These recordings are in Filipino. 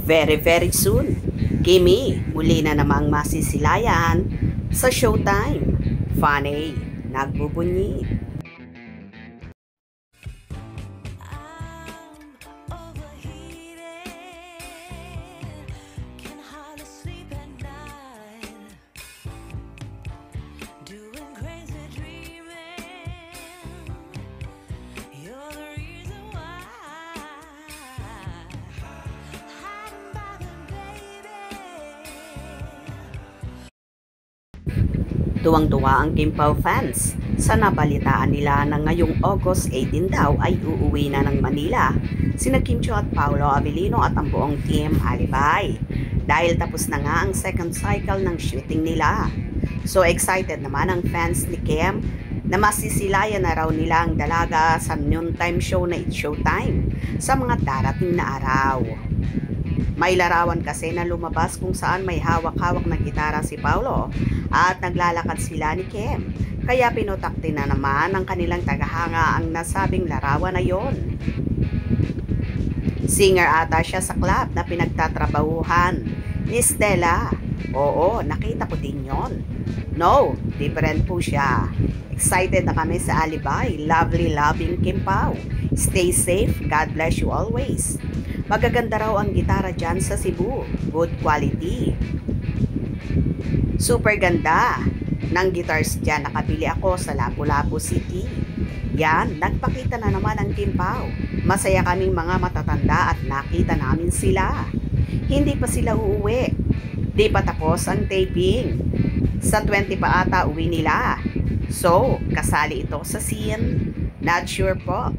Very soon, Kimi muli na namang masisilayan sa Showtime. Funny, nagbubunyi. Tuwang-tuwa ang Kim Pao fans sa nabalitaan nila na ngayong August 18 daw ay uuwi na ng Manila sina Kim Chiu at Paolo Avellino at ang buong team Alibay dahil tapos na nga ang second cycle ng shooting nila. So excited naman ang fans ni Kim na masisilayan na raw nila ang dalaga sa noontime show na It's Showtime sa mga darating na araw. May larawan kasi na lumabas kung saan may hawak-hawak na gitara si Paolo at naglalakad sila ni Kim. Kaya pinutakti na naman ng kanilang tagahanga ang nasabing larawan na yon. Singer ata siya sa club na pinagtatrabahuhan ni Stella. Oo, nakita ko din yon. No, different po siya. Excited na kami sa Alibay. Lovely loving Kim Pao. Stay safe. God bless you always. Magaganda raw ang gitara dyan sa Cebu. Good quality. Super ganda ng guitars dyan. Nakabili ako sa Lapu-Lapu City. Yan, nagpakita na naman ang Kim Pao. Masaya kaming mga matatanda at nakita namin sila. Hindi pa sila uuwi. Di pa tapos ang taping. Sa 20 pa ata uwi nila. So, kasali ito sa scene. Not sure po.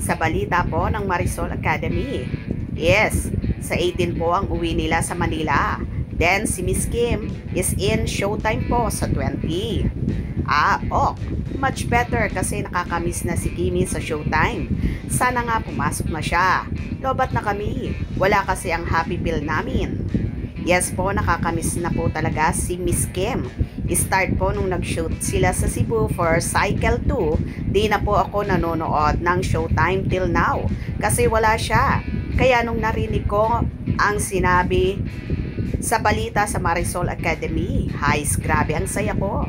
Sa balita po ng Marisol Academy. Yes, sa 18 po ang uwi nila sa Manila. Then si Miss Kim is in Showtime po sa 20. Much better kasi nakakamiss na si Kimi sa Showtime. Sana nga pumasok na siya. Lobat na kami. Wala kasi ang happy pill namin. Yes po, nakakamiss na po talaga si Miss Kim. Start po nung nag-shoot sila sa Cebu for Cycle 2, di na po ako nanonood ng Showtime till now kasi wala siya. Kaya nung narinig ko ang sinabi sa balita sa Marisol Academy, grabe ang saya ko.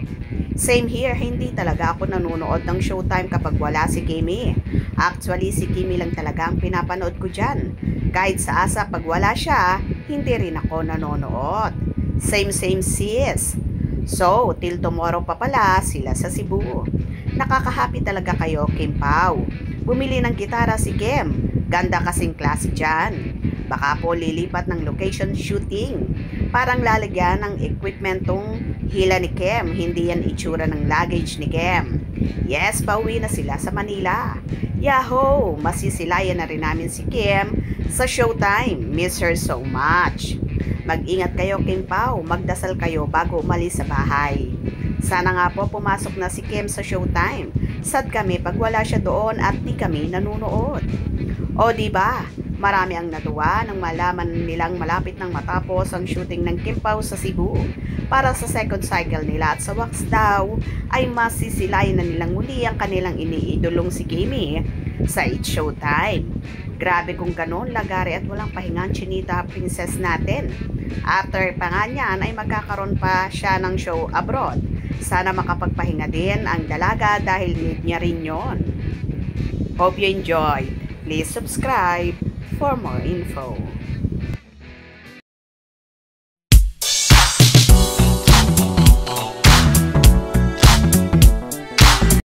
Same here, hindi talaga ako nanonood ng Showtime kapag wala si Kimi. Actually, si Kimi lang talaga ang pinapanood ko dyan. Kahit sa asa pag wala siya, hindi rin ako nanonood. Same sis. So, till tomorrow pa pala sila sa Cebu. Nakaka-happy talaga kayo, Kim Pao. Bumili ng gitara si Kim. Ganda kasing klase dyan. Baka po lilipat ng location shooting. Parang lalagyan ng equipment tong hila ni Kim. Hindi yan itsura ng luggage ni Kim. Yes, pauwi na sila sa Manila. Yahoo! Masisilayan na rin namin si Kim sa Showtime. Miss her so much. Mag-ingat kayo, Kim Pao. Magdasal kayo bago umalis sa bahay. Sana nga po pumasok na si Kim sa Showtime. Sad kami pag wala siya doon at di kami nanunood. O diba? Marami ang natuwa nang malaman nilang malapit nang matapos ang shooting ng Kim Pao sa Cebu. Para sa second cycle nila at sa wax daw ay masisilayan na nilang muli ang kanilang iniidolong si Kimi sa It's Showtime. Grabe kung ganon, lagari at walang pahingan chinita princess natin. After pa nga niyan ay magkakaroon pa siya ng show abroad. Sana makapagpahinga din ang dalaga dahil need niya rin yon. Hope you enjoyed. Please subscribe for more info.